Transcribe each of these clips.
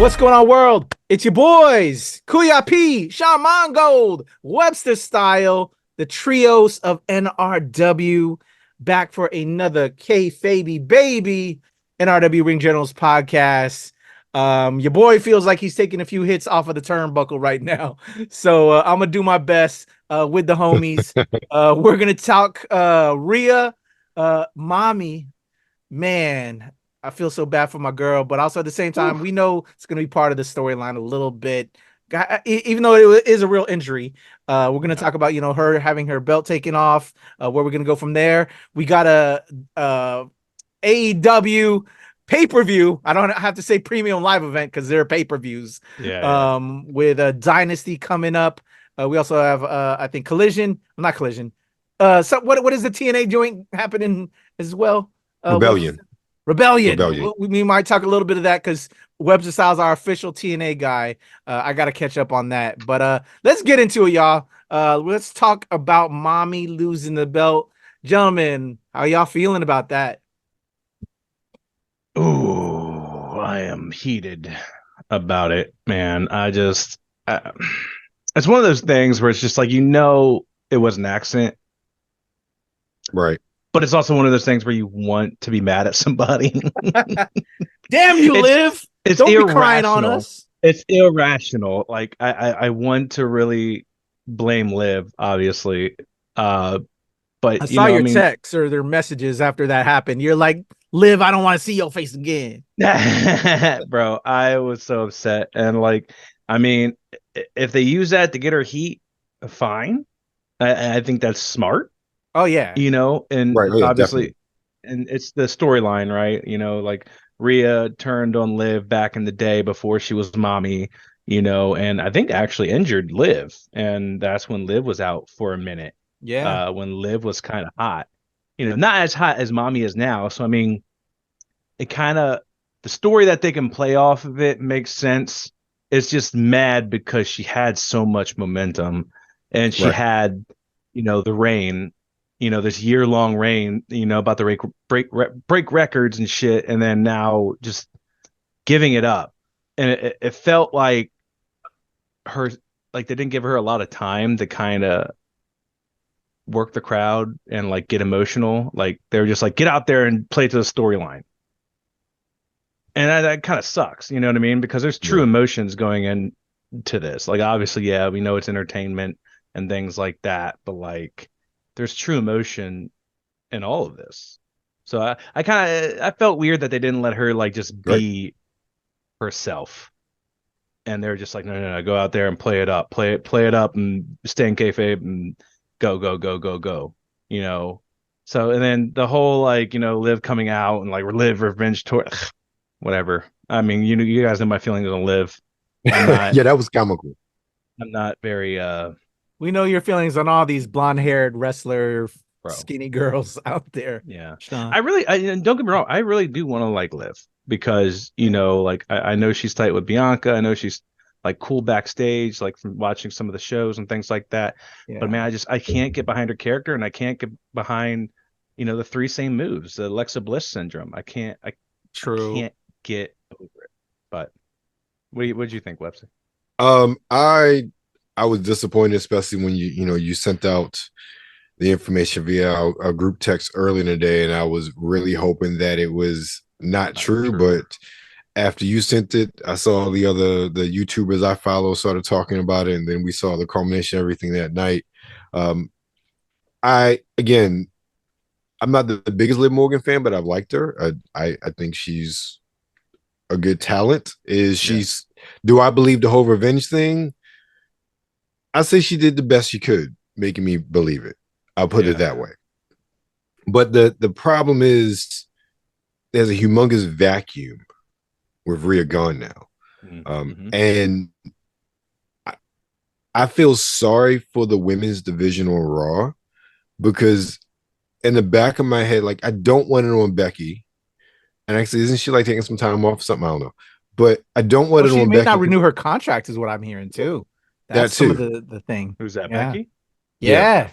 What's going on, world? It's your boys, Kuya P, Sean Mongold, Webster Style, the trios of NRW, back for another KayFabeyBaby NRW Ring Generals Podcast. Your boy feels like he's taking a few hits off of the turnbuckle right now, so I'm gonna do my best with the homies. We're gonna talk Rhea, mommy, man. I feel so bad for my girl, but also at the same time, we know it's going to be part of the storyline a little bit, even though it is a real injury. We're going to talk about, her having her belt taken off, where we're going to go from there. We got a AEW pay-per-view. I don't have to say premium live event because they're pay-per-views. With a Dynasty coming up. We also have, I think, Collision. Not Collision. So what is the TNA joint happening as well? Rebellion. We might talk a little bit of that because Webster Styles, our official TNA guy. I got to catch up on that. But let's get into it, y'all. Let's talk about mommy losing the belt. Gentlemen, how y'all feeling about that? Oh, I am heated about it, man. It's one of those things where it's just like, it was an accident. Right. But it's also one of those things where you want to be mad at somebody. Damn you, Liv! Don't be crying on us. It's irrational. Like I want to really blame Liv, obviously. But I saw your texts or their messages after that happened. You're like, Liv, I don't want to see your face again. Bro, I was so upset. And if they use that to get her heat, fine. I think that's smart. Oh yeah, and right, obviously, definitely. And it's the storyline, right? Like Rhea turned on Liv back in the day before she was mommy, and I think actually injured Liv, and that's when Liv was out for a minute. Yeah, when Liv was kind of hot, not as hot as mommy is now. So it kind of, the story that they can play off of it makes sense. It's just mad because she had so much momentum, and she had, the reign. This year-long reign, about to break records and shit, and then now just giving it up. And it felt like they didn't give her a lot of time to kind of work the crowd and get emotional. Like they were just like, get out there and play to the storyline. And that kind of sucks, you know what I mean? Because there's true emotions going into this. Like, obviously, yeah, we know it's entertainment and things like that, but there's true emotion in all of this. So I felt weird that they didn't let her just be herself. And they're just like, no, go out there and play it up, play it up, and stay in kayfabe and go. So, and then the whole Liv coming out and Liv revenge tour, whatever. I mean, you guys know my feelings on Liv. Yeah, that was comical. I'm not very we know your feelings on all these blonde-haired wrestler skinny girls out there. Yeah, Sean. I don't get me wrong. I really do want to Liv because I know she's tight with Bianca. I know she's cool backstage, from watching some of the shows and things like that. Yeah. But man, I can't get behind her character, and I can't get behind the three same moves, the Alexa Bliss syndrome. I can't get over it. But what did you think, Webster? I was disappointed, especially when you sent out the information via our group text early in the day, and I was really hoping that it was not true. But after you sent it, I saw the YouTubers I follow started talking about it, and then we saw the culmination of everything that night. I'm not the biggest Liv Morgan fan, but I've liked her. I think she's a good talent. Do I believe the whole revenge thing? I say she did the best she could, making me believe it. I'll put it that way. But the problem is there's a humongous vacuum with Rhea gone now. And I feel sorry for the women's division on Raw, because in the back of my head, I don't want it on Becky. And actually, isn't she taking some time off or something? I don't know. But I don't want it on Becky. She may not renew her contract is what I'm hearing too. That's some of the thing. Who's that, Becky? Yeah.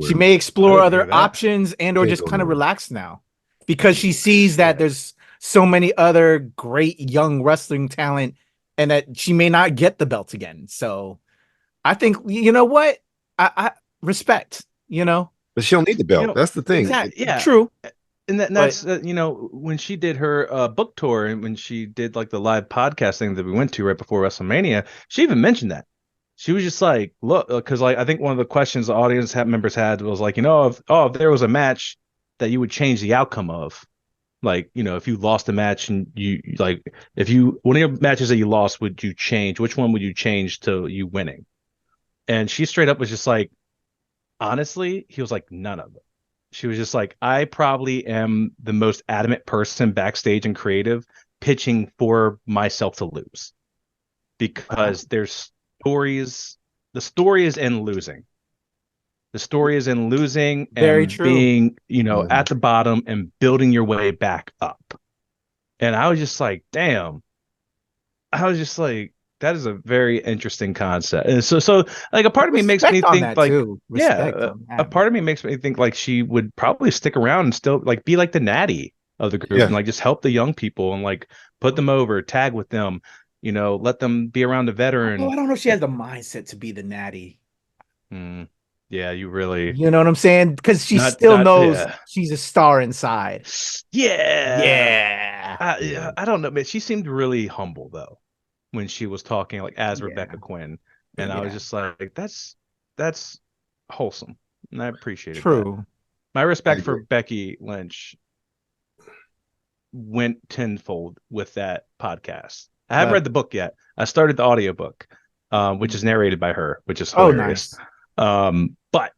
She may explore other options and or just kind of relax now, because she sees that there's so many other great young wrestling talent and that she may not get the belt again. So I think, you know what? I respect, But she don't need the belt. That's the thing. Exactly. Yeah, true. And that's when she did her book tour and when she did like the live podcast thing that we went to right before WrestleMania, she even mentioned that. She was just like, look, because like I think one of the questions the audience members had was like, if there was a match that you would change the outcome of, like, if you lost a match and you like, one of your matches that you lost, would you change? Which one would you change to you winning? And she straight up was just like, honestly, he was like, none of it. She was just like, I probably am the most adamant person backstage and creative pitching for myself to lose because there's stories. The story is in losing. The story is in losing and being, at the bottom and building your way back up. And I was just like, damn. I was just like, that is a very interesting concept. And so like a part of me makes me think like, a part of me makes me think like she would probably stick around and still like be like the natty of the group and like just help the young people and like put them over, tag with them, let them be around the veteran. Oh, I don't know if she has the mindset to be the natty. Yeah, you really. You know what I'm saying? Because she still knows she's a star inside. Yeah. I don't know, man. She seemed really humble though when she was talking like as Rebecca Quinn, and I was just like, that's wholesome, and I appreciate it. True. My respect for Becky Lynch went tenfold with that podcast. I haven't read the book yet. I started the audiobook, which is narrated by her, which is hilarious. Nice. But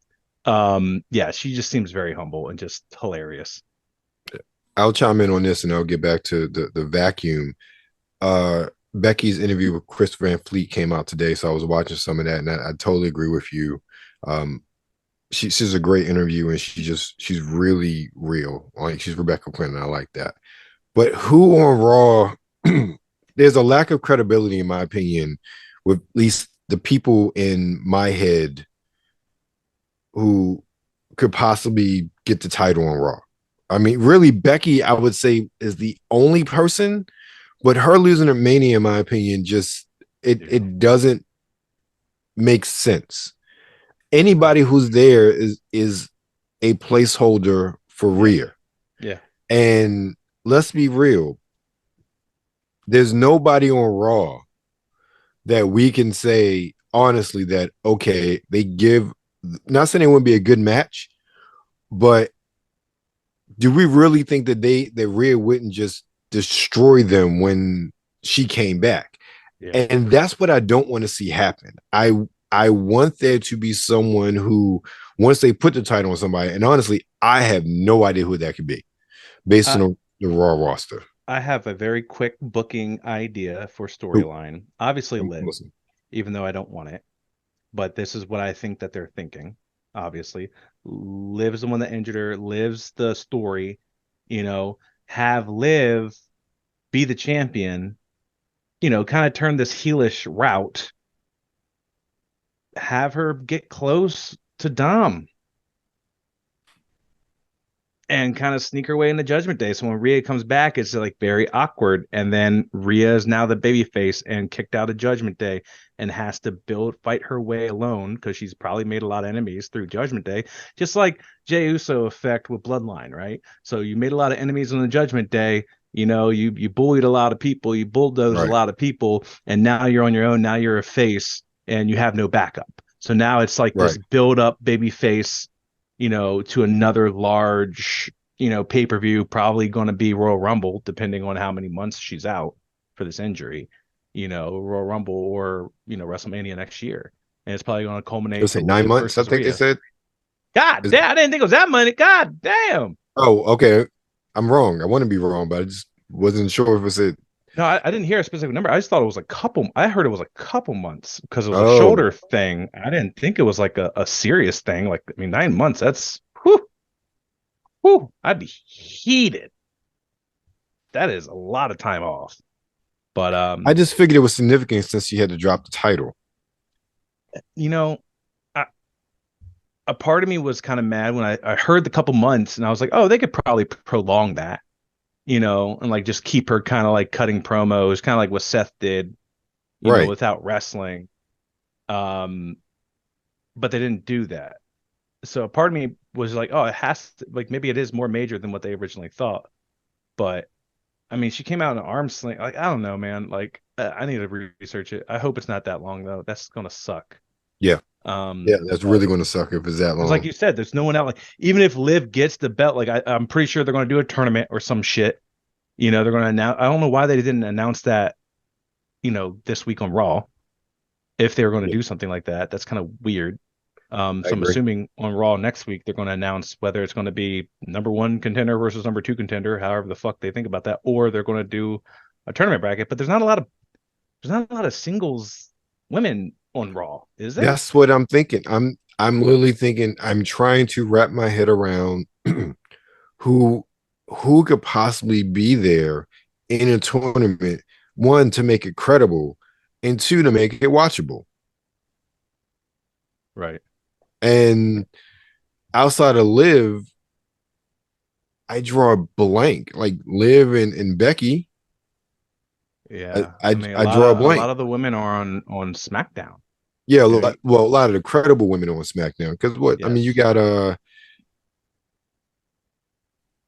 she just seems very humble and just hilarious. I'll chime in on this and I'll get back to the vacuum. Becky's interview with Chris Van Fleet came out today, so I was watching some of that, and I totally agree with you. She's a great interview, and she's really real. Like, she's Rebecca Quinn, and I like that. But who on Raw? There's a lack of credibility, in my opinion, with at least the people in my head who could possibly get the title on Raw. I mean, really, Becky, I would say, is the only person. But her losing at Mania, in my opinion, just it doesn't make sense. Anybody who's there is a placeholder for Rhea. Yeah. And let's be real. There's nobody on Raw that we can say honestly that, okay, they give, not saying it wouldn't be a good match, but do we really think that Rhea wouldn't just destroy them when she came back? And that's what I don't want to see happen. I want there to be someone who, once they put the title on somebody, and honestly, I have no idea who that could be based on the Raw roster. I have a very quick booking idea for storyline. Obviously Liv, even though I don't want it, but this is what I think that they're thinking. Obviously, Liv's the one that injured her. Liv's the story, have Liv be the champion, kind of turn this heelish route, have her get close to Dom and kind of sneak her way into Judgment Day. So when Rhea comes back, it's like very awkward. And then Rhea is now the babyface and kicked out of Judgment Day and has to fight her way alone because she's probably made a lot of enemies through Judgment Day, just like Jey Uso effect with Bloodline, right? So you made a lot of enemies on the Judgment Day. You bullied a lot of people, you bulldozed a lot of people, and now you're on your own. Now you're a face and you have no backup. So now it's like this build up baby face, to another large, pay-per-view, probably going to be Royal Rumble, depending on how many months she's out for this injury, Royal Rumble or, WrestleMania next year. And it's probably going to culminate. Say 9 months, I think they said. God damn, I didn't think it was that money. God damn. Oh, okay. I'm wrong. I want to be wrong, but I just wasn't sure if it said. No, I didn't hear a specific number. I just thought it was a couple. I heard it was a couple months because it was a shoulder thing. I didn't think it was like a serious thing. Like, 9 months. That's whew. I'd be heated. That is a lot of time off. But I just figured it was significant since she had to drop the title. A part of me was kind of mad when I heard the couple months, and I was like, oh, they could probably prolong that. And like just keep her kind of like cutting promos, kind of like what Seth did, without wrestling. But they didn't do that. So a part of me was like, oh, it has to, like, maybe it is more major than what they originally thought. But I mean, she came out in an arm sling. Like, I don't know, man. Like, I need to research it. I hope it's not that long though. That's gonna suck. Yeah. That's really going to suck if it's that long. Like you said, there's no one out. Like, even if Liv gets the belt, like I'm pretty sure they're going to do a tournament or some shit. They're going to announce. I don't know why they didn't announce that. This week on Raw, if they were going to do something like that, that's kind of weird. So I'm assuming on Raw next week they're going to announce whether it's going to be number 1 contender versus number 2 contender, however the fuck they think about that, or they're going to do a tournament bracket. But there's not a lot of singles women on Raw, is there? That's what I'm thinking. I'm literally thinking. I'm trying to wrap my head around who could possibly be there in a tournament. 1, to make it credible, and 2, to make it watchable. Right. And outside of Liv, I draw a blank. Like Liv and Becky. Yeah, I draw a blank. A lot of the women are on SmackDown. Yeah, a lot of the credible women on SmackDown. Because I mean, you got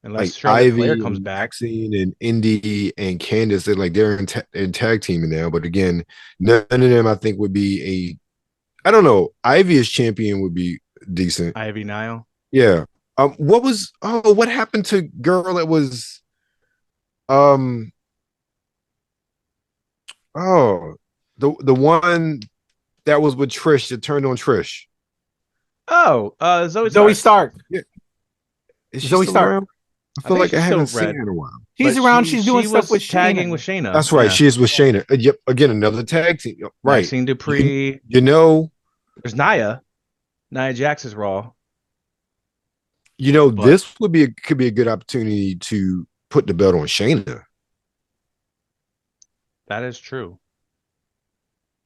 unless like Ivy Flair comes back, Maxine and Indy and Candice, they're in tag teaming now. But again, none of them I think would be I don't know. Ivy as champion would be decent. Ivy Nile. Yeah. What happened to girl that was the one that was with Trish that turned on Trish? Zoe Stark. Yeah. Is Zoe Stark. Around? I feel like I haven't seen her in a while. She's around. She's doing stuff with tagging with Shayna. That's right. She's with Shayna. Yep. Again, another tag team. Right. Maxine Dupree. There's Nia. Nia Jax is Raw. This could be a good opportunity to put the belt on Shayna. That is true.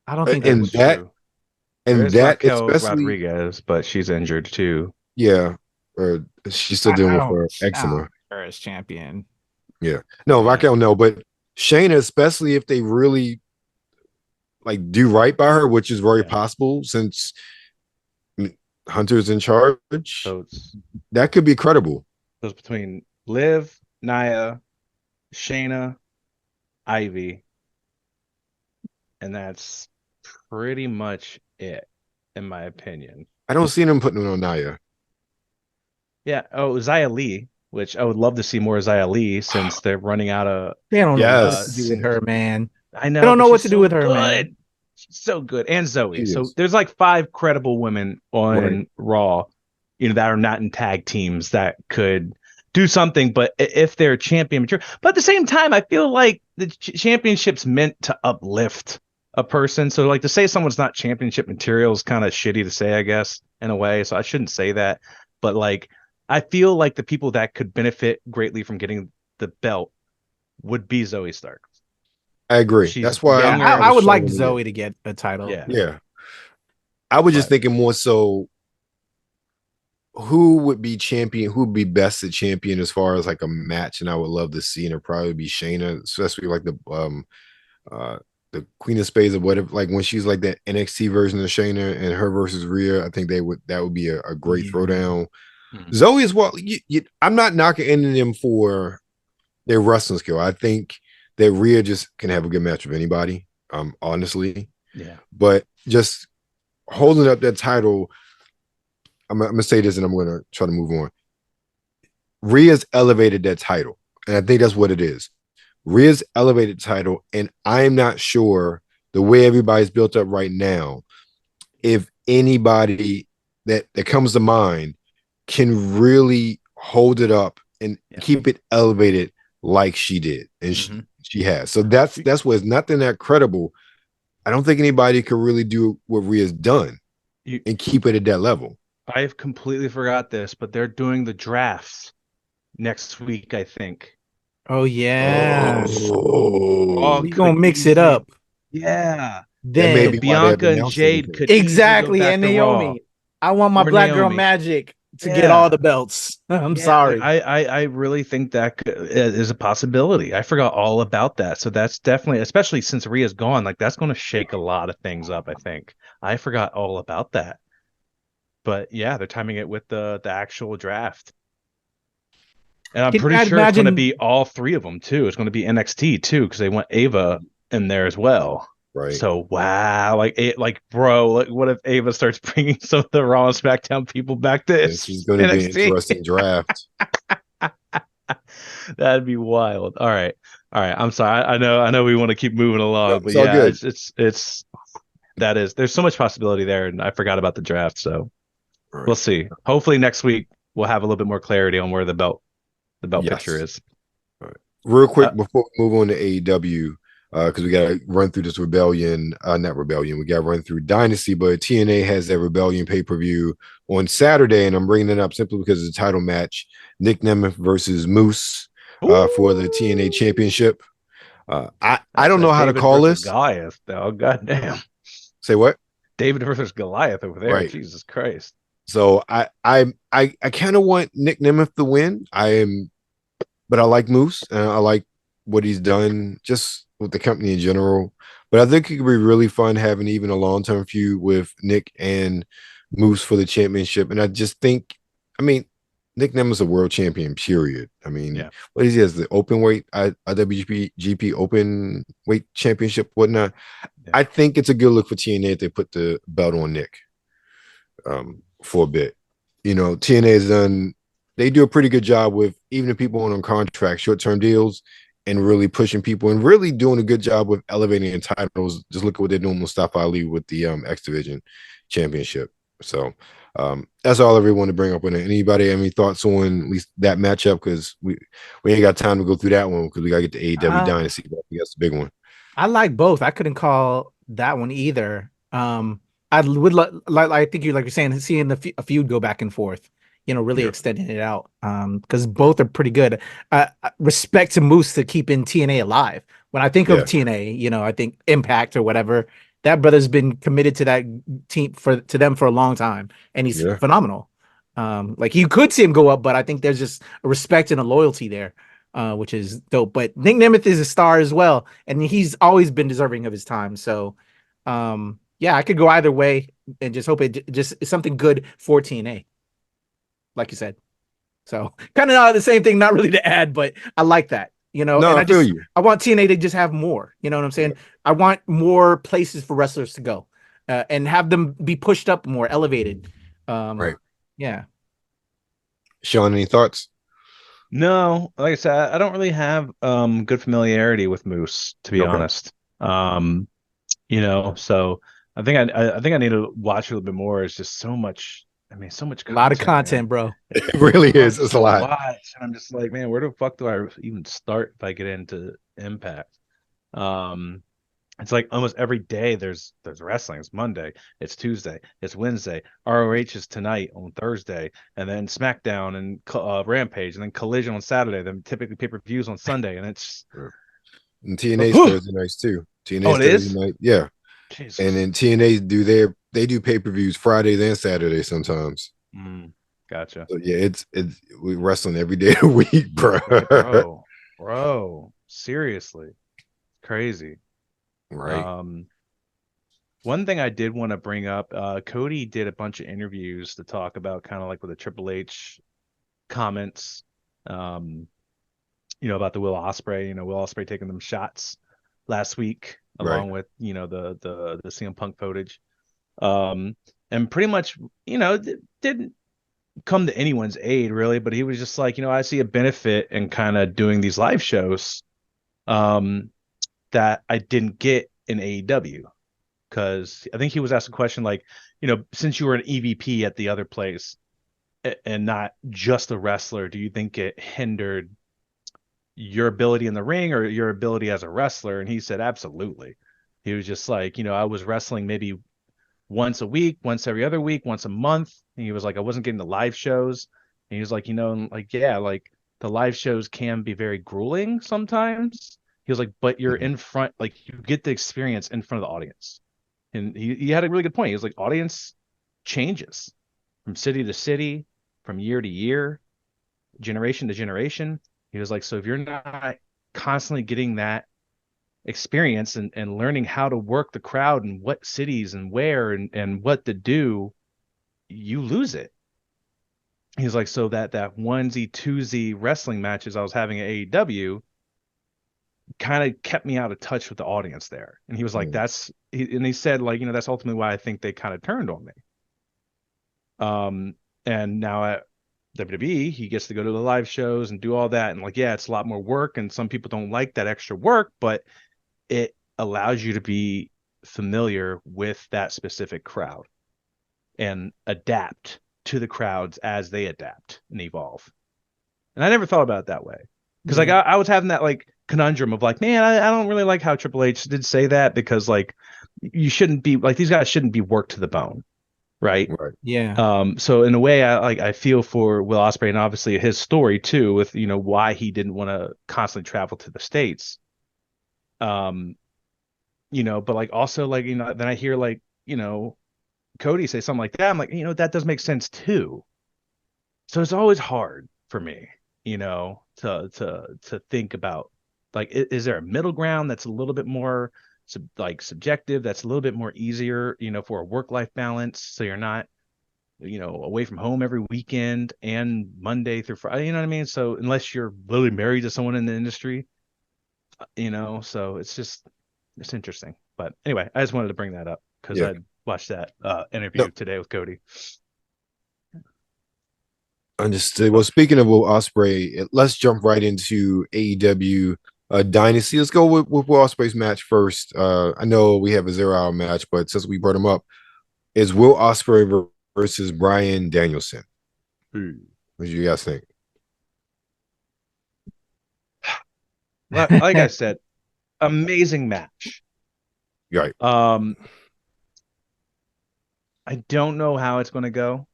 I don't think that's true. And that Raquel especially Rodriguez, but she's injured too. Yeah. Or she's still dealing with her eczema. Her as champion. Yeah. No, Raquel, no, but Shayna, especially if they really do right by her, which is very possible since Hunter's in charge. So that could be credible. So it's between Liv, Nia, Shayna, Ivy, and that's pretty much it, in my opinion. I don't see them putting it on Nia. Yeah. Oh, Xia Li, which I would love to see more Xia Li since they're running out of. They don't know what to do with her, man. I know. They don't know what to do with her, man. She's so good. And Zoe. So there's 5 credible women on Raw, that are not in tag teams that could do something, but if they're champion material. But at the same time, I feel like the championship's meant to uplift a person. So to say someone's not championship material is kind of shitty to say, I guess, in a way. So I shouldn't say that. But I feel like the people that could benefit greatly from getting the belt would be Zoe Stark. I agree. That's why I would like Zoe to get a title. Yeah. I was just thinking more so who would be champion, who would be best at champion as far as a match, and I would love to see, and it'd probably be Shayna, especially the Queen of Spades or whatever, when she's that NXT version of Shayna and her versus Rhea. I think that would be a great throwdown. Mm-hmm. Zoe as well. I'm not knocking any of them for their wrestling skill. I think that Rhea just can have a good match with anybody, honestly. Yeah. But just holding up that title, I'm gonna say this and I'm gonna try to move on. Rhea's elevated that title, and I think that's what it is. Rhea's elevated title, and I'm not sure the way everybody's built up right now, if anybody that comes to mind can really hold it up and keep it elevated like she did, and she has. So that's what's nothing that credible. I don't think anybody could really do what Rhea's done and keep it at that level. I've completely forgot this, but they're doing the drafts next week, I think. Oh yeah. Oh, we're gonna mix it up. Yeah. Then Bianca and Jade could exactly, and Naomi. I want my black girl Magic to get all the belts. I'm Yeah, sorry. I really think that is a possibility. I forgot all about that. So that's definitely, especially since Rhea's gone, like that's going to shake a lot of things up, I think. I forgot all about that. But yeah, they're timing it with the actual draft. And I'm Can you pretty sure it's going to imagine? be all three of them too. It's going to be NXT too, because they want Ava in there as well. Right. So wow, like bro, like what if Ava starts bringing some of the Raw and SmackDown people back to This is going to be an NXT? interesting draft. That'd be wild. All right. I'm sorry. I know we want to keep moving No, along, but it's all yeah, good. it's that is there's so much possibility there, and I forgot about the draft. So All we'll right. see. Hopefully next week we'll have a little bit more clarity on where the belt picture Yes. is. All right. Real quick Uh, before we move on to AEW, because we got to run through this Rebellion, not Rebellion, we got to run through Dynasty, but TNA has their Rebellion pay-per-view on Saturday, and I'm bringing it up simply because of the title match, Nick Nemeth versus Moose for the TNA Championship. I don't know that how to David call versus this. Goliath, though. Goddamn. Say what? David versus Goliath over there. Right. Jesus Christ. So I kind of want Nick Nemeth to win. But I like Moose and I like what he's done just with the company in general. But I think it could be really fun having even a long-term feud with Nick and Moose for the championship. And I just think, I mean, Nick Nemeth's a world champion, period. I mean, Yeah. what is he has the open weight, IWGP open weight championship, whatnot. Yeah. I think it's a good look for TNA if they put the belt on Nick for a bit. You know, TNA has done, they do a pretty good job with even the people on contract, short-term deals, and really pushing people and really doing a good job with elevating the titles. Just look at what they're doing with Mustafa Ali with the X Division Championship. So that's all I really want to bring up with it. Anybody have any thoughts on at least that matchup? Because we ain't got time to go through that one because we got to get to AEW Dynasty. But that's the big one. I like both. I couldn't call that one either. I would like I think you're saying seeing a feud go back and forth, really extending it out. Because both are pretty good. Respect to Moose to keeping TNA alive. When I think of TNA, I think Impact or whatever. That brother's been committed to that team to them for a long time, and he's phenomenal. Like you could see him go up, but I think there's just a respect and a loyalty there. Which is dope. But Nick Nemeth is a star as well, and he's always been deserving of his time. So, yeah, I could go either way, and just hope it just is something good for TNA, like you said. So, kind of the same thing, not really to add, but I like that. No, and I feel you. I want TNA to just have more. You know what I'm saying? Yeah. I want more places for wrestlers to go, and have them be pushed up more, elevated. Right. Yeah. Sean, any thoughts? No, like I said, I don't really have good familiarity with Moose, to be honest. So I think I need to watch a little bit more. It's just so much. I mean, so much content, a lot of content, bro. It really is. It's a lot. Watch, and I'm just like, man, where the fuck do I even start if I get into Impact? It's like almost every day there's wrestling. It's Monday, it's Tuesday, it's Wednesday. ROH is tonight on Thursday, and then SmackDown and Rampage, and then Collision on Saturday. Then typically pay-per-views on Sunday, and it's and TNA's Thursday nights too. TNA's Thursday night, yeah. Jesus. And then TNA they do pay-per-views Fridays and Saturdays sometimes. Gotcha. So yeah, we wrestling every day of the week, bro. Seriously, crazy. Right. One thing I did want to bring up, Cody did a bunch of interviews to talk about kind of like with the Triple H comments, about the Will Ospreay, Will Ospreay taking them shots last week, along with, the CM Punk footage. And pretty much, didn't come to anyone's aid really, but he was just like, I see a benefit in kind of doing these live shows. That I didn't get in AEW, because I think he was asked a question like, since you were an EVP at the other place and not just a wrestler, do you think it hindered your ability in the ring or your ability as a wrestler? And he said, absolutely. He was just like, I was wrestling maybe once a week, once every other week, once a month. And he was like, I wasn't getting the live shows. And he was like, the live shows can be very grueling sometimes. He was like, but you're in front, like you get the experience in front of the audience. And he had a really good point. He was like, audience changes from city to city, from year to year. generation to generation. He was like, so if you're not constantly getting that experience and learning how to work the crowd and what cities and where and what to do, you lose it. He's like, so that onesie twosie wrestling matches I was having at AEW kind of kept me out of touch with the audience there. And he was like, he said, like, that's ultimately why I think they kind of turned on me. And now at WWE, he gets to go to the live shows and do all that. And like, yeah, it's a lot more work. And some people don't like that extra work, but it allows you to be familiar with that specific crowd and adapt to the crowds as they adapt and evolve. And I never thought about it that way. Because like I was having that like conundrum of like, man, I don't really like how Triple H did say that, because like you shouldn't be like, these guys shouldn't be worked to the bone. Right. Yeah. So in a way, I feel for Will Ospreay, and obviously his story too, with why he didn't want to constantly travel to the States. But like also like then I hear like Cody say something like that. I'm like, that does make sense too. So it's always hard for me, to think about like, is there a middle ground that's a little bit more subjective, that's a little bit more easier, for a work-life balance, so you're not, away from home every weekend and Monday through Friday, you know what I mean? So unless you're literally married to someone in the industry, so it's interesting. But anyway, I just wanted to bring that up because I watched that interview today with Cody. Understood. Well, speaking of Will Ospreay, let's jump right into AEW Dynasty. Let's go with Will Ospreay's match first. I know we have a 0-hour match, but since we brought him up, is Will Ospreay versus Bryan Danielson. What do you guys think? Like I said, amazing match. Right. I don't know how it's going to go.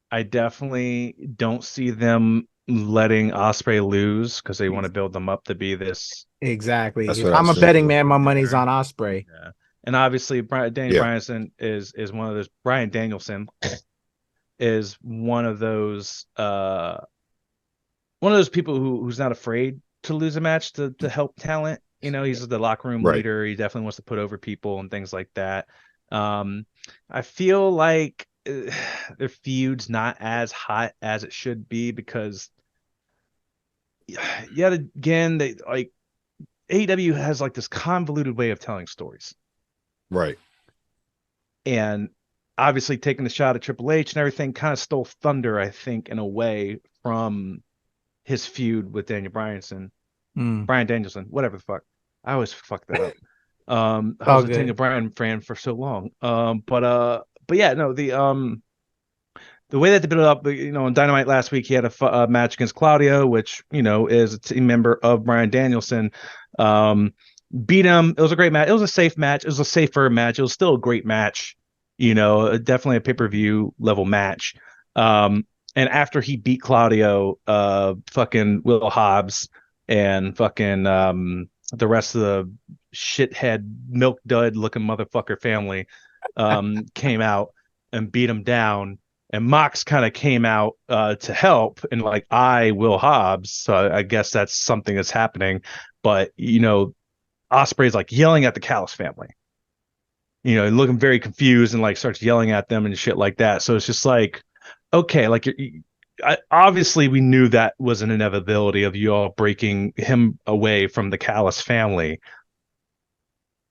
I definitely don't see them letting Ospreay lose because they want to build them up to be this. Exactly. If I'm a betting man, my money's on Ospreay. Yeah. And obviously, Bryanson is one of those. Bryan Danielson is one of those people who's not afraid to lose a match to help talent. He's the locker room leader. He definitely wants to put over people and things like that. I feel like their feud's not as hot as it should be because yet again, they like AEW has like this convoluted way of telling stories. Right. And obviously taking the shot at Triple H and everything kind of stole thunder, I think, in a way from his feud with Bryan Danielson, whatever the fuck. I always fuck that up. I was a Daniel Bryan fan for so long. But yeah, no, the way that they built it up, on Dynamite last week, he had a match against Claudio, which, is a team member of Bryan Danielson. Beat him. It was a great match. It was a safe match. It was a safer match. It was still a great match. Definitely a pay-per-view level match. And after he beat Claudio, fucking Will Hobbs and fucking the rest of the shithead milk dud looking motherfucker family came out and beat him down, and Mox kind of came out to help and like Will Hobbs, so I guess that's something that's happening. But Ospreay's like yelling at the Callis family, looking very confused and like starts yelling at them and shit like that. So it's just like, okay, like obviously we knew that was an inevitability of you all breaking him away from the Callis family.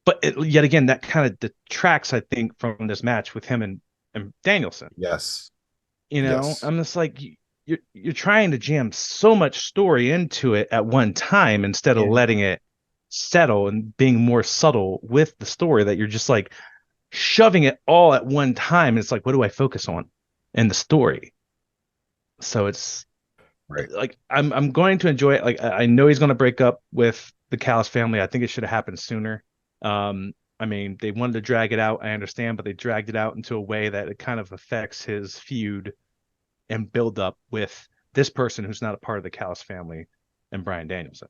But yet again, that kind of detracts, I think, from this match with him and Danielson. Yes. Yes. I'm just like, you're trying to jam so much story into it at one time instead of letting it settle and being more subtle with the story, that you're just like shoving it all at one time. It's like, what do I focus on in the story? So it's like, I'm going to enjoy it. Like, I know he's going to break up with the Callis family. I think it should have happened sooner. I mean, they wanted to drag it out, I understand, but they dragged it out into a way that it kind of affects his feud and build up with this person who's not a part of the Callis family and Bryan Danielson.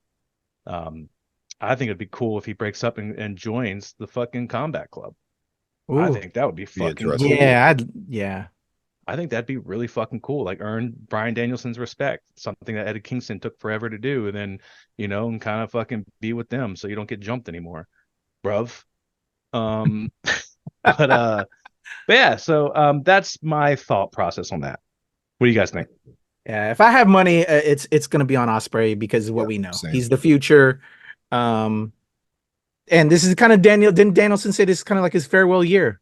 I think it'd be cool if he breaks up and joins the fucking Combat Club. Ooh. I think that would be fucking cool. Yeah, I think that'd be really fucking cool. Like earn Bryan Danielson's respect, something that Eddie Kingston took forever to do, and then and kind of fucking be with them so you don't get jumped anymore, bruv. Um, but yeah, so that's my thought process on that. What do you guys think? Yeah, if I have money, it's gonna be on Ospreay because of what we know. Same. He's the future. And this is kind of Didn't Danielson say this is kind of like his farewell year?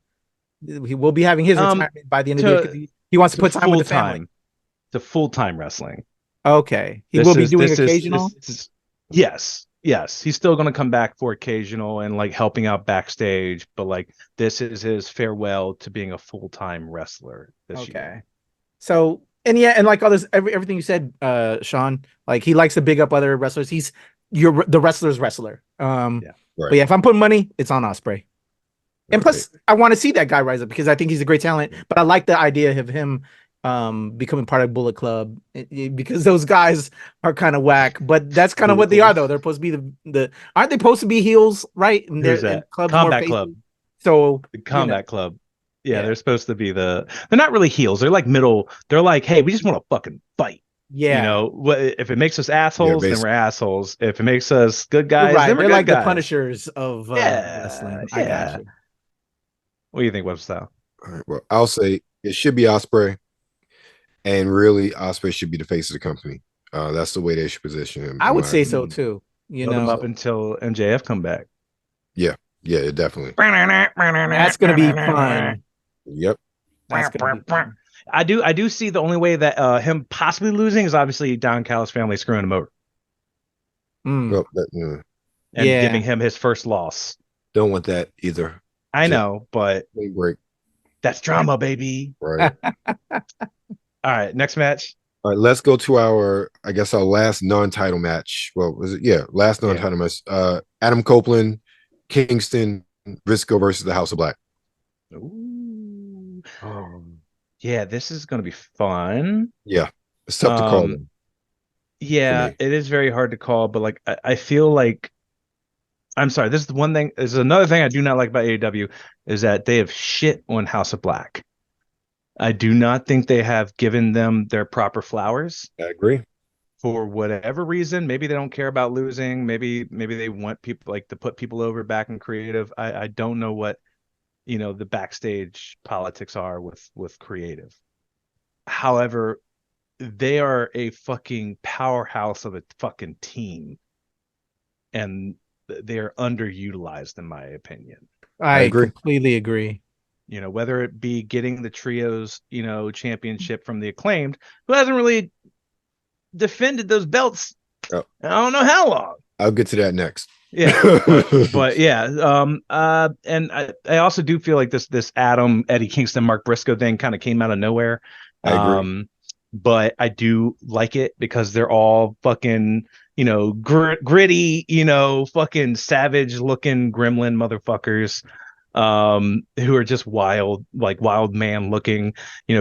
He will be having his retirement by the end of the year because he wants to put time with the family. To full-time wrestling. Okay. He will be doing occasional? Yes. He's still going to come back for occasional and like helping out backstage, but like this is his farewell to being a full-time wrestler this year. So, and like others, everything you said, Sean, like he likes to big up other wrestlers. You're the wrestler's wrestler. Right. But yeah, if I'm putting money, it's on Ospreay. And plus, I want to see that guy rise up because I think he's a great talent. But I like the idea of him becoming part of Bullet Club because those guys are kind of whack. But that's kind of what they are, though. They're supposed to be aren't they supposed to be heels, right? And they're Combat Club. So the Combat Club. Yeah, they're supposed to be they're not really heels. They're like middle. They're like, hey, we just want to fucking fight. Yeah. If it makes us assholes, then we're assholes. If it makes us good guys, then we're they're like guys. The Punishers of wrestling. I got you. What do you think, Web Style? All right, well, I'll say it should be Ospreay, and really Ospreay should be the face of the company. That's the way they should position him. I would say so too. Up until MJF come back. Yeah, definitely. That's gonna be fun. Yep. That's gonna be fun. I do see the only way that him possibly losing is obviously Don Callis' family screwing him over. Well, and giving him his first loss. Don't want that either. I know, but break. That's drama, baby. Right. All right, next match. All right, let's go to our last non-title match. Well, was it? Yeah, last non-title match. Adam Copeland, Kingston, Briscoe versus the House of Black. Ooh. Yeah, this is going to be fun. Yeah, it's tough to call. Yeah, it is very hard to call, but like I feel like I'm sorry. This is the one thing. This is another thing I do not like about AEW is that they have shit on House of Black. I do not think they have given them their proper flowers. I agree. For whatever reason, maybe they don't care about losing. Maybe they want people like to put people over back in creative. I don't know what the backstage politics are with creative. However, they are a fucking powerhouse of a fucking team, and they're underutilized in my opinion. I agree. Completely agree. Whether it be getting the trios, championship from the Acclaimed, who hasn't really defended those belts. I don't know how long. I'll get to that next. Yeah, but yeah, and I also do feel like this Adam, Eddie Kingston, Mark Briscoe thing kind of came out of nowhere. I agree. But I do like it because they're all fucking, gritty, fucking savage looking gremlin motherfuckers, who are just wild, like wild man looking,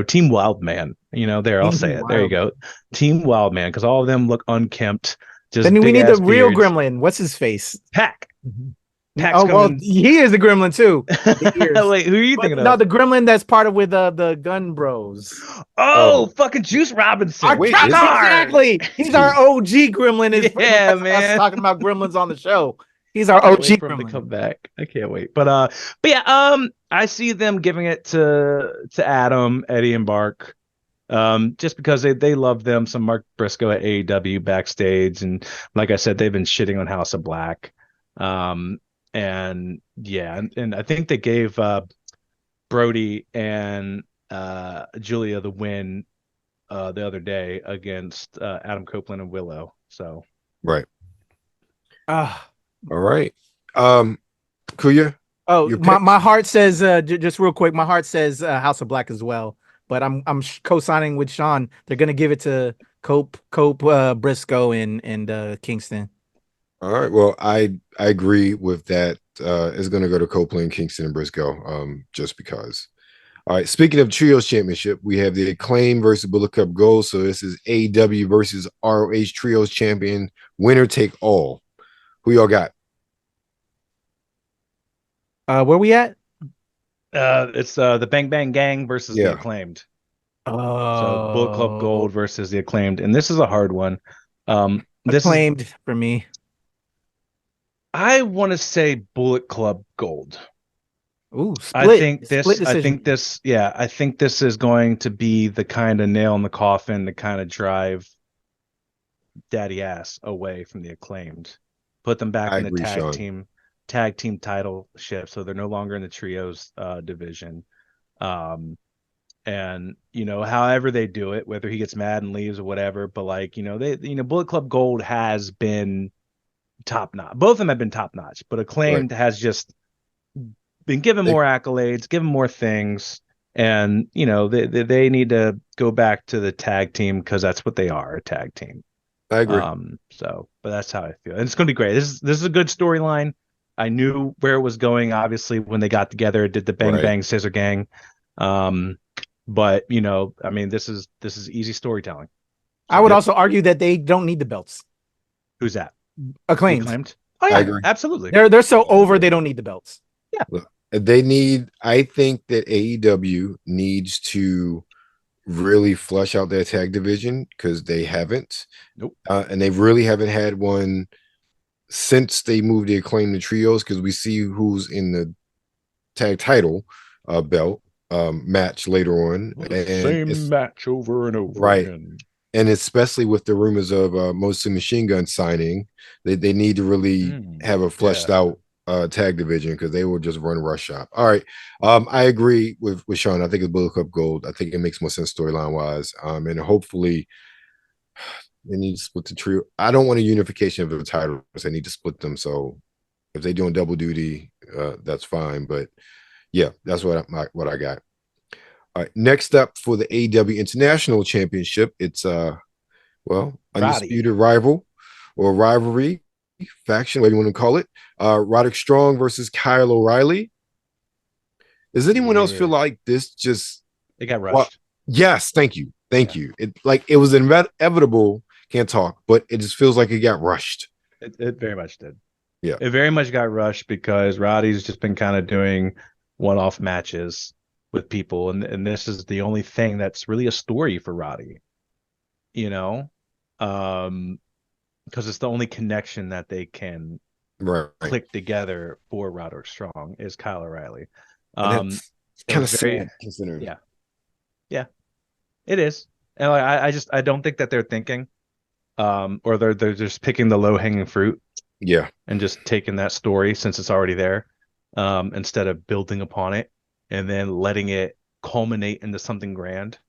Team Wild Man, there, I'll say it. There you go. Team Wild Man. Cause all of them look unkempt. Just then we need the real gremlin. What's his face? Pac. Well, he is the gremlin too. Wait, who are you thinking of? No, the gremlin that's part of with the Gun Bros. Fucking Juice Robinson. Exactly. He's our OG gremlin. Yeah, man. Us talking about gremlins on the show. He's our OG gremlin to come back. I can't wait. But yeah, I see them giving it to Adam, Eddie, and Mark. Just because they love them some Mark Briscoe at AEW backstage, and like I said, they've been shitting on House of Black. And yeah, and I think they gave Brody and Julia the win the other day against Adam Copeland and Willow. So right. All right. Kuya. My heart says just real quick. My heart says House of Black as well. But I'm co-signing with Sean. They're gonna give it to Cope, Briscoe, and Kingston. All right. Well, I agree with that. It's gonna go to Copeland, Kingston, and Briscoe. Just because. All right. Speaking of Trios Championship, we have the Acclaim versus Bullet Club Gold. So this is AEW versus ROH Trios Champion. Winner take all. Who y'all got? Where we at? It's the Bang Bang Gang versus the Acclaimed. So Bullet Club Gold versus the Acclaimed, and this is a hard one. Acclaimed for me. I want to say Bullet Club Gold. Ooh, split. I think this is going to be the kind of nail in the coffin to kind of drive Daddy Ass away from the Acclaimed, put them back in the tag team title ship, so they're no longer in the trios division. And however they do it, whether he gets mad and leaves or whatever, but Bullet Club Gold has been top notch. Both of them have been top notch, but Acclaimed has just been given more accolades, given more things, and they need to go back to the tag team because that's what they are, a tag team. I agree. But that's how I feel, and it's going to be great. This is a good storyline. I knew where it was going, obviously, when they got together, did the Bang Bang Scissor Gang. But this is easy storytelling. I would also argue that they don't need the belts. Who's that? Acclaimed. Oh yeah, I agree. Absolutely. They're so over. They don't need the belts. Yeah. Look, I think that AEW needs to really flush out their tag division because they haven't. Nope. And they really haven't had one since they moved the Acclaim to trios, because we see who's in the tag title belt match later on. Same match over and over again. And especially with the rumors of Mostly Machine Gun signing, they need to really have a fleshed out tag division, because they will just run rush shop. All right. I agree with Sean. I think it's Bullet Club Gold. I think it makes more sense storyline wise. And hopefully they need to split the trio. I don't want a unification of the titles. They need to split them. So if they're doing double duty, that's fine. But yeah, that's what I got. All right. Next up for the AEW International Championship, it's undisputed rival or rivalry faction, whatever you want to call it. Roderick Strong versus Kyle O'Reilly. Does anyone else feel like this just it got rushed? Yes, thank you. It was inevitable. Can't talk, but it just feels like it got rushed. It very much did. Yeah, it very much got rushed because Roddy's just been kind of doing one-off matches with people, and this is the only thing that's really a story for Roddy. Because it's the only connection that they can click together for Roderick Strong is Kyle O'Reilly. Kind of sad considering. Yeah, it is. And I don't think that they're thinking, or they're just picking the low hanging fruit. Yeah, and just taking that story since it's already there, instead of building upon it and then letting it culminate into something grand,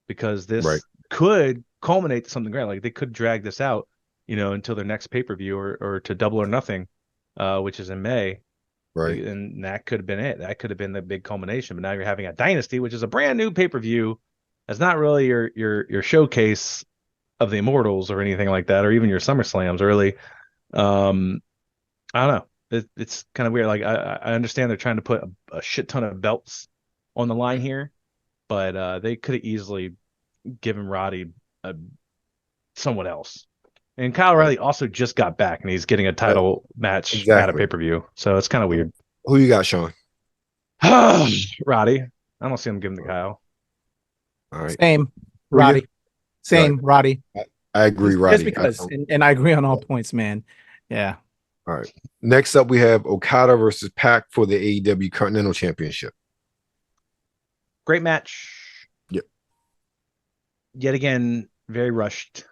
because this could culminate to something grand. Like they could drag this out, until their next pay-per-view or to Double or Nothing, which is in May. Right. And that could have been it. That could have been the big culmination. But now you're having a Dynasty, which is a brand new pay-per-view. That's not really your showcase of the Immortals or anything like that, or even your SummerSlams, really. I don't know. It's kind of weird. Like I understand they're trying to put a shit ton of belts on the line here, but they could have easily given Roddy someone else. And Kyle O'Reilly also just got back, and he's getting a title match at a pay-per-view. So it's kind of weird. Who you got, Sean? Roddy. I don't see him giving to Kyle. All right. Same. Roddy. Same. Roddy. I agree, Roddy. Just because, and I agree on all points, man. Yeah. All right. Next up, we have Okada versus Pac for the AEW Continental Championship. Great match. Yep. Yet again, very rushed.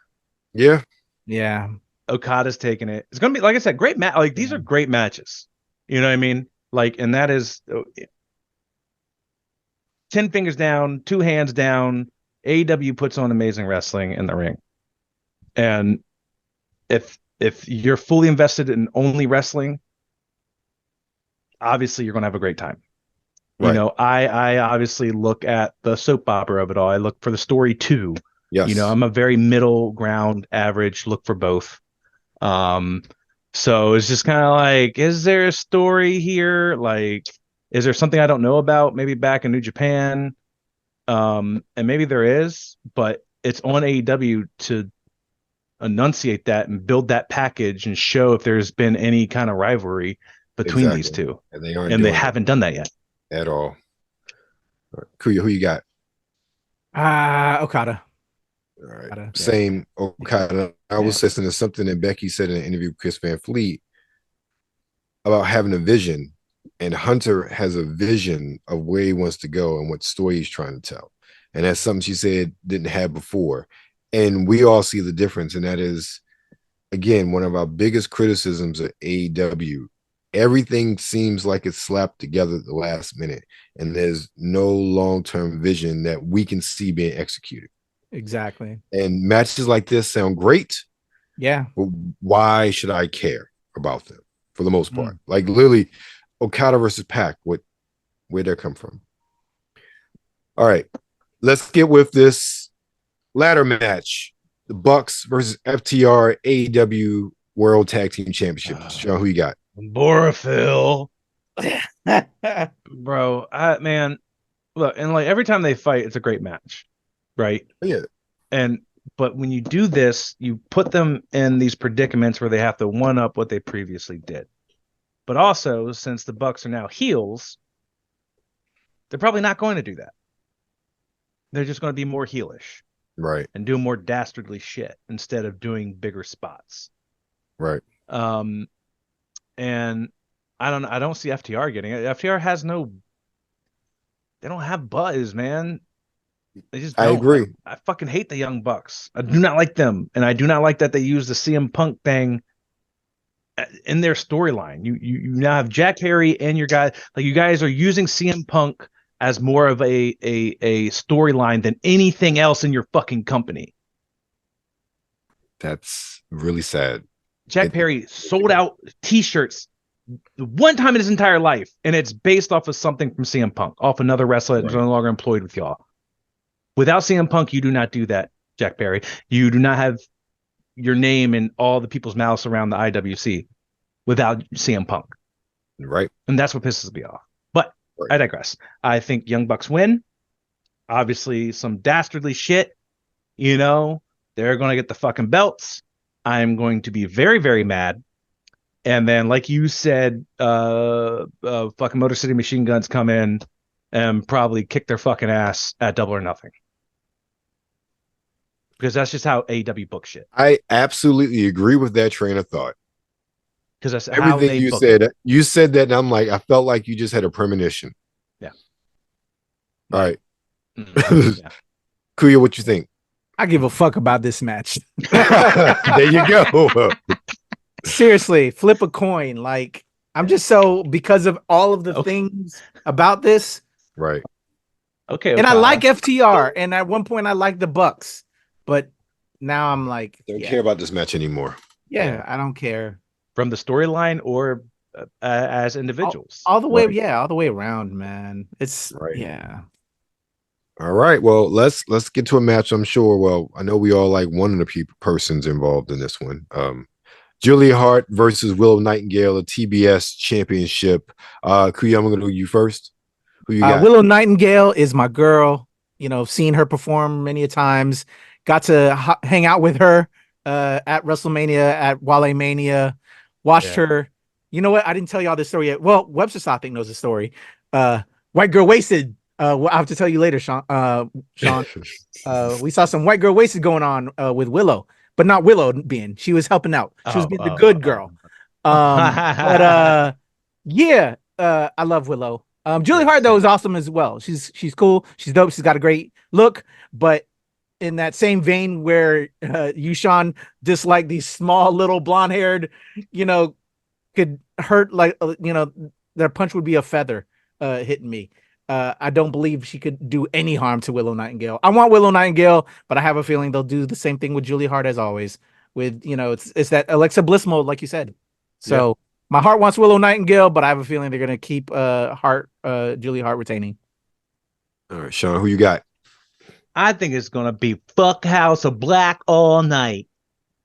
Yeah. Yeah. Okada's taking it. It's going to be, like I said, great match. Like, these are great matches. You know what I mean? Like, and that is 10 fingers down, 2 hands down. AEW puts on amazing wrestling in the ring. And if you're fully invested in only wrestling, obviously you're going to have a great time. Right. I obviously look at the soap opera of it all. I look for the story too. Yes. I'm a very middle ground, average, look for both. So it's just kind of like, is there a story here? Like, is there something I don't know about? Maybe back in New Japan. And maybe there is, but it's on AEW to enunciate that and build that package and show if there's been any kind of rivalry between these two. And they haven't done that yet. At all. Kuya, who you got? Okada. All right. Okada, yeah. Same Okada. I was listening to something that Becky said in an interview with Chris Van Fleet about having a vision, and Hunter has a vision of where he wants to go and what story he's trying to tell. And that's something she said didn't have before. And we all see the difference. And that is, again, one of our biggest criticisms of AEW. Everything seems like it's slapped together at the last minute, and there's no long-term vision that we can see being executed. Exactly. And matches like this sound great. Yeah. But why should I care about them for the most part? Like literally, Okada versus Pac, where'd that come from? All right, let's get with this ladder match. The Bucks versus FTR AEW World Tag Team Championships. Sean, who you got? Boraphil. Bro, man, look, and like every time they fight, it's a great match, right? Yeah. But when you do this, you put them in these predicaments where they have to one up what they previously did. But also, since the Bucks are now heels, they're probably not going to do that. They're just going to be more heelish. Right. And do more dastardly shit instead of doing bigger spots. Right. And I don't see FTR getting it. FTR has they don't have buzz, man. They just don't. I agree. I fucking hate the Young Bucks. I do not like them. And I do not like that they use the CM Punk thing in their storyline. You now have Jack Perry and your guy, like you guys are using CM Punk as more of a storyline than anything else in your fucking company. That's really sad. Jack Perry sold out t-shirts one time in his entire life, and it's based off of something from CM Punk, off another wrestler that's no longer employed with y'all. Without CM Punk, you do not do that, Jack Perry. You do not have your name in all the people's mouths around the IWC without CM Punk. Right. And that's what pisses me off. But I digress. I think Young Bucks win. Obviously, some dastardly shit. You know, they're going to get the fucking belts. I'm going to be very, very mad. And then, like you said, fucking Motor City Machine Guns come in and probably kick their fucking ass at Double or Nothing. Because that's just how AEW book shit. I absolutely agree with that train of thought. Because that's everything how they you book said. it. You said that, and I'm like, I felt like you just had a premonition. Yeah. All right. Yeah. Kuya, what you think? I give a fuck about this match. There you go. Seriously, flip a coin. Like, I'm just so, because of all of the things about this. Right. Okay. And I like FTR. And at one point I liked the Bucks. But now I'm like, don't care about this match anymore. Yeah, I don't care. From the storyline or as individuals. All the way, all the way around, man. It's All right. Well, let's get to a match. I'm sure. Well, I know we all like one of the persons involved in this one. Julia Hart versus Willow Nightingale, a TBS championship. Kuya, I'm going to do you first. Who you got? Willow Nightingale is my girl. You know, seen her perform many a times. Got to hang out with her at WrestleMania, at Wale Mania. Watched her. You know what? I didn't tell y'all this story yet. Well, Webster I think knows the story. White Girl Wasted. I'll have to tell you later, Sean. We saw some White Girl Wasted going on with Willow, but not Willow being. She was helping out. She was being the good girl. I love Willow. Julia Hart though is awesome as well. She's cool. She's dope. She's got a great look. But in that same vein where you, Sean, dislike these small little blonde haired, could hurt like their punch would be a feather hitting me. I don't believe she could do any harm to Willow Nightingale. I want Willow Nightingale, but I have a feeling they'll do the same thing with Julia Hart as always. With it's that Alexa Bliss mode, like you said. So my heart wants Willow Nightingale, but I have a feeling they're gonna keep Julia Hart retaining. All right, Sean, who you got? I think it's gonna be fuck House of Black all night.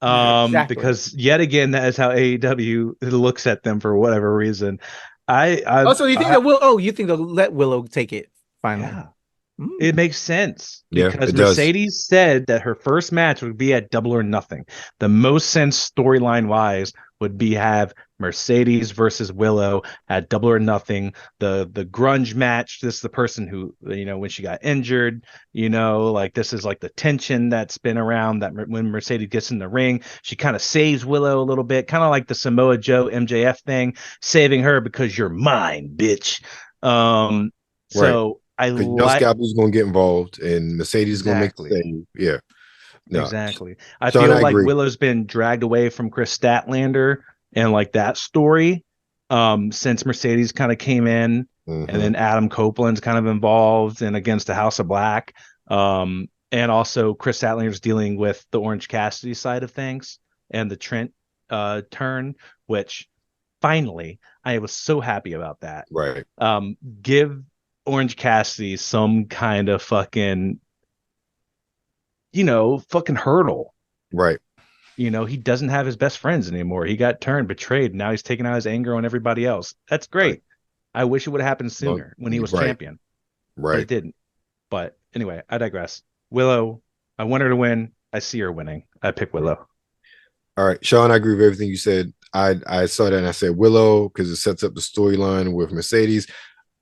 Exactly. Because yet again, that is how AEW looks at them for whatever reason. You think that you think they'll let Willow take it finally? It makes sense Yeah, because it does. Mercedes said that her first match would be at Double or Nothing. The most sense storyline wise would be have Mercedes versus Willow at Double or Nothing. The grunge match. This is the person who, when she got injured, like this is like the tension that's been around that when Mercedes gets in the ring, she kind of saves Willow a little bit, kind of like the Samoa Joe MJF thing, saving her because you're mine, bitch. So I like Scalpel's going to get involved, and Mercedes is going to make the Exactly. same. Yeah, no. Exactly. I Sean, feel I like agree. Willow's been dragged away from Chris Statlander and like that story since Mercedes kind of came in, and then Adam Copeland's kind of involved and against the House of Black. And also Chris Statlander's dealing with the Orange Cassidy side of things and the Trent turn, which finally I was so happy about that. Right. Give Orange Cassidy some kind of fucking hurdle. Right. He doesn't have his best friends anymore. He got turned, betrayed. Now he's taking out his anger on everybody else. That's great. Right. I wish it would have happened sooner when he was champion. Right. But it didn't. But anyway, I digress. Willow, I want her to win. I see her winning. I pick Willow. All right, Sean, I agree with everything you said. I saw that and I said Willow because it sets up the storyline with Mercedes.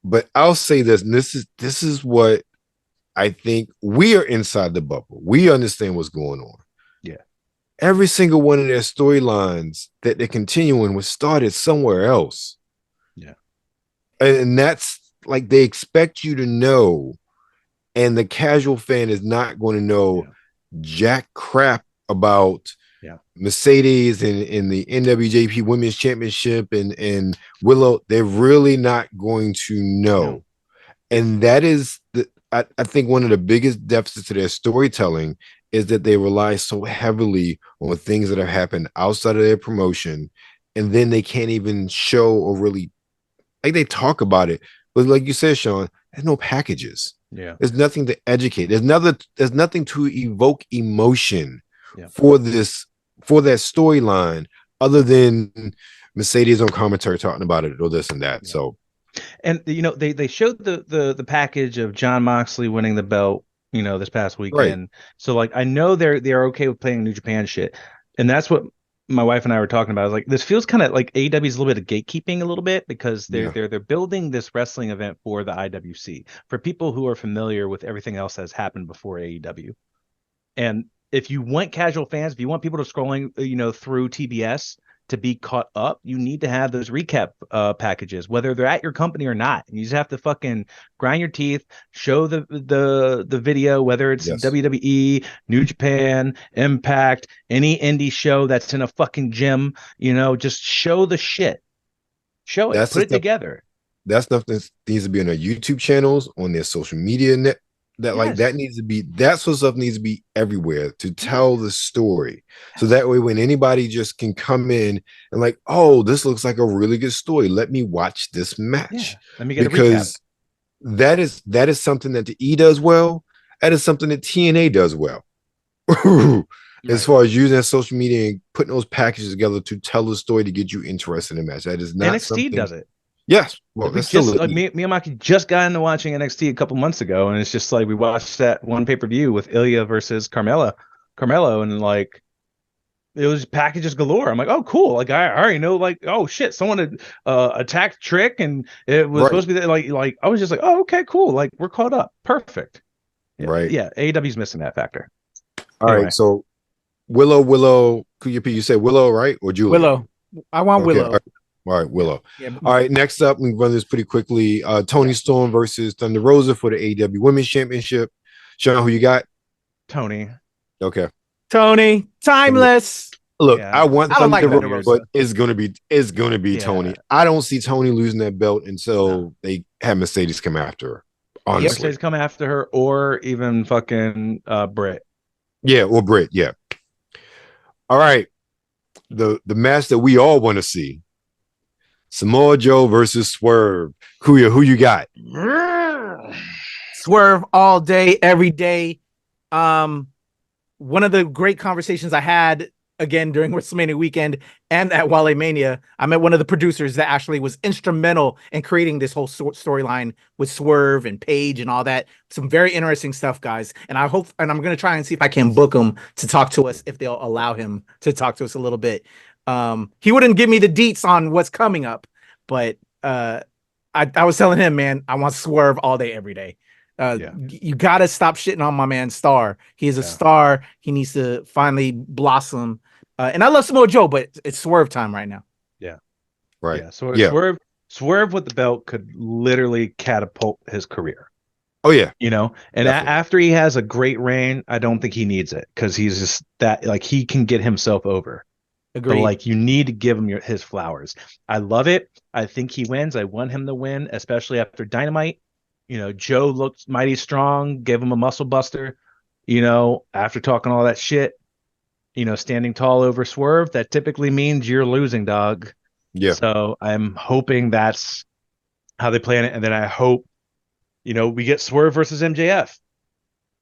But I'll say this, and this is what I think. We are inside the bubble. We understand what's going on. Yeah. Every single one of their storylines that they're continuing was started somewhere else. Yeah. And that's like they expect you to know, and the casual fan is not going to know jack crap about Mercedes and the NWJP Women's Championship and Willow. They're really not going to know. And that is I think one of the biggest deficits to their storytelling is that they rely so heavily on things that have happened outside of their promotion, and then they can't even show or really, like, they talk about it, but like you said, Sean, there's no packages. Yeah, there's nothing to educate. There's nothing to evoke emotion for that storyline other than Mercedes on commentary talking about it or this and that. So, and they showed the package of Jon Moxley winning the belt, this past weekend. Right. So like I know they're okay with playing New Japan shit, and that's what my wife and I were talking about. I was like, this feels kind of like AEW is a little bit of gatekeeping a little bit because they're building this wrestling event for the IWC for people who are familiar with everything else that's happened before AEW. And if you want casual fans, if you want people to scrolling, through TBS to be caught up, you need to have those recap packages, whether they're at your company or not. And you just have to fucking grind your teeth, show the video, whether it's WWE, New Japan, Impact, any indie show that's in a fucking gym, just show the shit. Show it, put it together. That stuff that needs to be on their YouTube channels, on their social media net. That needs to be, that sort of stuff needs to be everywhere to tell the story. So that way when anybody just can come in and like, oh, this looks like a really good story, let me watch this match. Let me get because a recap. that is something that the E does well. That is something that TNA does well. As far as using social media and putting those packages together to tell the story to get you interested in the match. That is not NXT does it. Yes. Well, that's just like me and Maki just got into watching NXT a couple months ago, and it's just like we watched that one pay-per-view with Ilya versus Carmelo, and like it was packages galore. I'm like, oh, cool. Like I already know, like, oh shit, someone had attacked Trick, and it was supposed to be like I was just like, oh, okay, cool. Like we're caught up. Perfect. Yeah, right. Yeah. AEW's missing that factor. All right. So Willow, Kuya P, you said Willow, right? Or Julie? Willow. I want Willow. All right, Willow. Yeah. All right, next up, we run this pretty quickly. Toni Storm versus Thunder Rosa for the AEW Women's Championship. Sean, who you got? Toni. Okay. Toni, timeless. Look, I want Thunder Rosa, but it's gonna be Toni. Yeah. I don't see Toni losing that belt until they have Mercedes come after her. Honestly, Mercedes come after her, or even fucking Britt. Yeah, or Britt. Yeah. All right, the match that we all want to see. Samoa Joe versus Swerve. Kuya, who you got? Swerve all day, every day. One of the great conversations I had again during WrestleMania weekend and at Wale Mania. I met one of the producers that actually was instrumental in creating this whole storyline with Swerve and Paige and all that. Some very interesting stuff, guys. And I'm going to try and see if I can book him to talk to us, if they'll allow him to talk to us a little bit. He wouldn't give me the deets on what's coming up, but I was telling him, man, I want Swerve all day, every day. You gotta stop shitting on my man Star. He is a star. He needs to finally blossom. And I love Samoa Joe, but it's Swerve time right now. Yeah, right. Yeah. So Swerve with the belt could literally catapult his career. Oh yeah, and after he has a great reign, I don't think he needs it because he's just that like he can get himself over. Agreed. But like you need to give him his flowers. I love it. I think he wins. I want him to win, especially after Dynamite. Joe looked mighty strong, gave him a muscle buster, after talking all that shit, standing tall over Swerve, that typically means you're losing, dog. Yeah. So I'm hoping that's how they plan it. And then I hope, we get Swerve versus MJF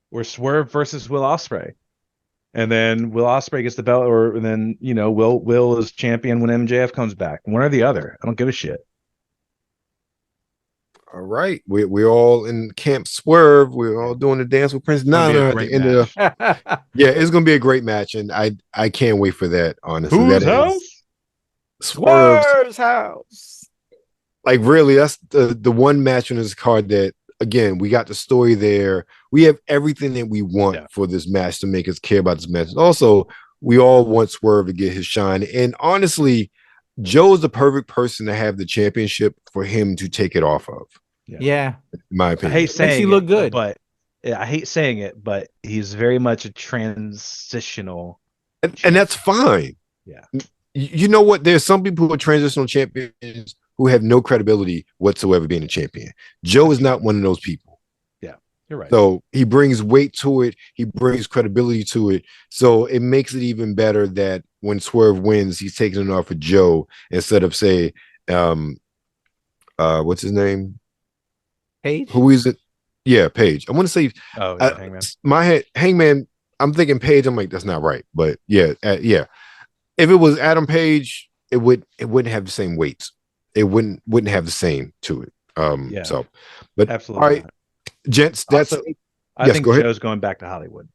or Swerve versus Will Ospreay. And then Will Ospreay gets the belt, and then, Will is champion when MJF comes back. One or the other. I don't give a shit. All right, we're all in Camp Swerve. We're all doing the dance with Prince Nana at the end of yeah, it's gonna be a great match, and I can't wait for that. Honestly, whose house? Swerve's house. Like really, that's the one match on this card that again we got the story there. We have everything that we want for this match to make us care about this match. Also, we all want Swerve to get his shine, and honestly, Joe is the perfect person to have the championship for him to take it off of. Yeah. In my opinion. I hate saying Makes you look good. But I hate saying it, but he's very much a transitional. And that's fine. Yeah. You know what? There's some people who are transitional champions who have no credibility whatsoever being a champion. Joe is not one of those people. Yeah, you're right. So he brings weight to it. He brings credibility to it. So it makes it even better that when Swerve wins, he's taking it off of Joe instead of say, what's his name? Paige? Who is it? Yeah, Paige. I want to say, Hangman. My head, Hangman. I'm thinking Paige. I'm like, that's not right. But yeah. If it was Adam Page, it wouldn't have the same weight. It wouldn't have the same to it. So, but absolutely. All right, gents. That's. Also, I think Joe's going back to Hollywood.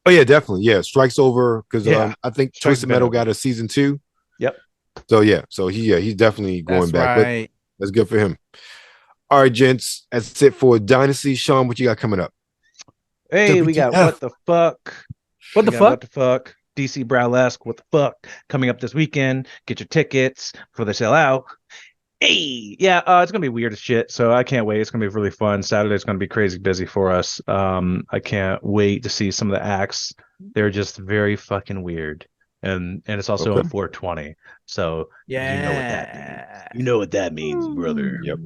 Oh yeah, definitely. Yeah, Strike's over because I think Strike's Twisted Metal got a season 2. Yep. So he's definitely going back. Right. But that's good for him. All right, gents. That's it for Dynasty. Sean, what you got coming up? Hey, we got what the fuck? What the fuck? DC Browlesque, what the fuck? Coming up this weekend. Get your tickets before they sell out. Hey, yeah, it's gonna be weird as shit. So I can't wait. It's gonna be really fun. Saturday's gonna be crazy busy for us. I can't wait to see some of the acts. They're just very fucking weird, and it's also on 420. So yeah, you know what that means. You know what that means, brother. Yep.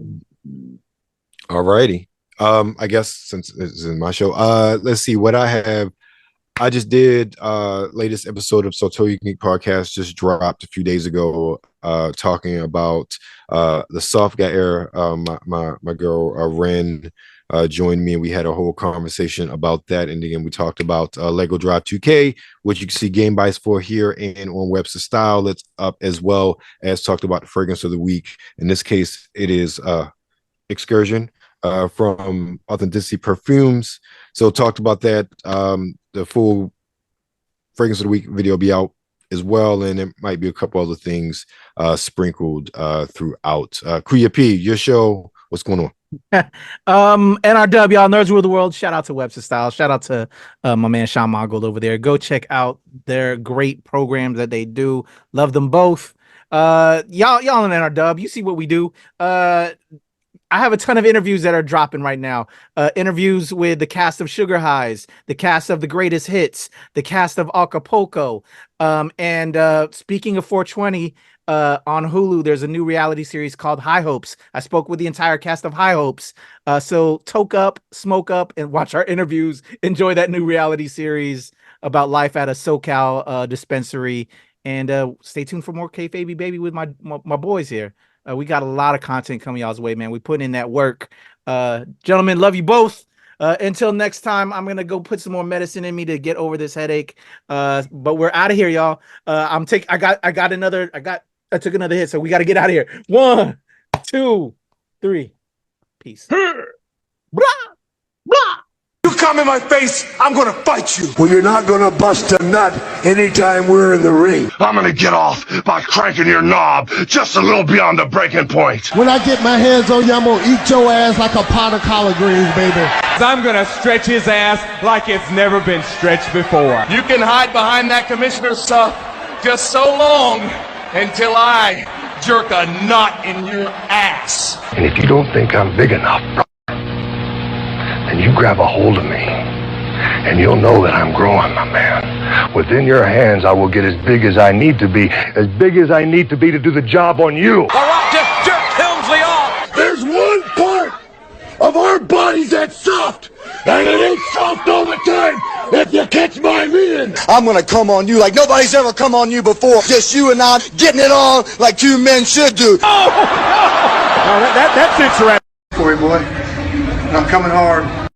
All righty. I guess since it's in my show, let's see what I have. I just did latest episode of So You Can Geek podcast just dropped a few days ago, talking about the soft guy era. My girl Ren joined me and we had a whole conversation about that. And again, we talked about Lego Drive 2K, which you can see game bites for here and on Webster Style. That's up, as well as talked about the fragrance of the week. In this case, it is Excursion from Authenticity Perfumes. So talked about that. The full fragrance of the week video will be out as well, and there might be a couple other things sprinkled throughout. Kuya P, your show, what's going on? NRW, y'all nerds rule the world. Shout out to Webster Style. Shout out to my man Sean Mongold over there. Go check out their great programs that they do. Love them both. Y'all in NRW, you see what we do. I have a ton of interviews that are dropping right now. Interviews with the cast of Sugar Highs, the cast of The Greatest Hits, the cast of Acapulco. And speaking of 420, on Hulu, there's a new reality series called High Hopes. I spoke with the entire cast of High Hopes. So toke up, smoke up, and watch our interviews. Enjoy that new reality series about life at a SoCal dispensary. And stay tuned for more KayFabeyBaby with my boys here. We got a lot of content coming y'all's way, man. We put in that work. Gentlemen, love you both. Until next time, I'm gonna go put some more medicine in me to get over this headache. But we're out of here, y'all. I took another hit, so we got to get out of here. 1, 2, 3. Peace. Blah, blah. You come in my face, I'm gonna fight you. Well, you're not gonna bust a nut anytime we're in the ring. I'm gonna get off by cranking your knob just a little beyond the breaking point. When I get my hands on you, I'm gonna eat your ass like a pot of collard greens, baby. I'm gonna stretch his ass like it's never been stretched before. You can hide behind that commissioner stuff just so long until I jerk a knot in your ass. And if you don't think I'm big enough, then you grab a hold of me, and you'll know that I'm growing, my man. Within your hands, I will get as big as I need to be to do the job on you. All right, just jerk Helmsley off. There's one part of our bodies that's soft, and it ain't soft all the time, if you catch my meaning. I'm gonna come on you like nobody's ever come on you before. Just you and I getting it on like two men should do. Oh, no. That's it, right. Corey boy, I'm coming hard.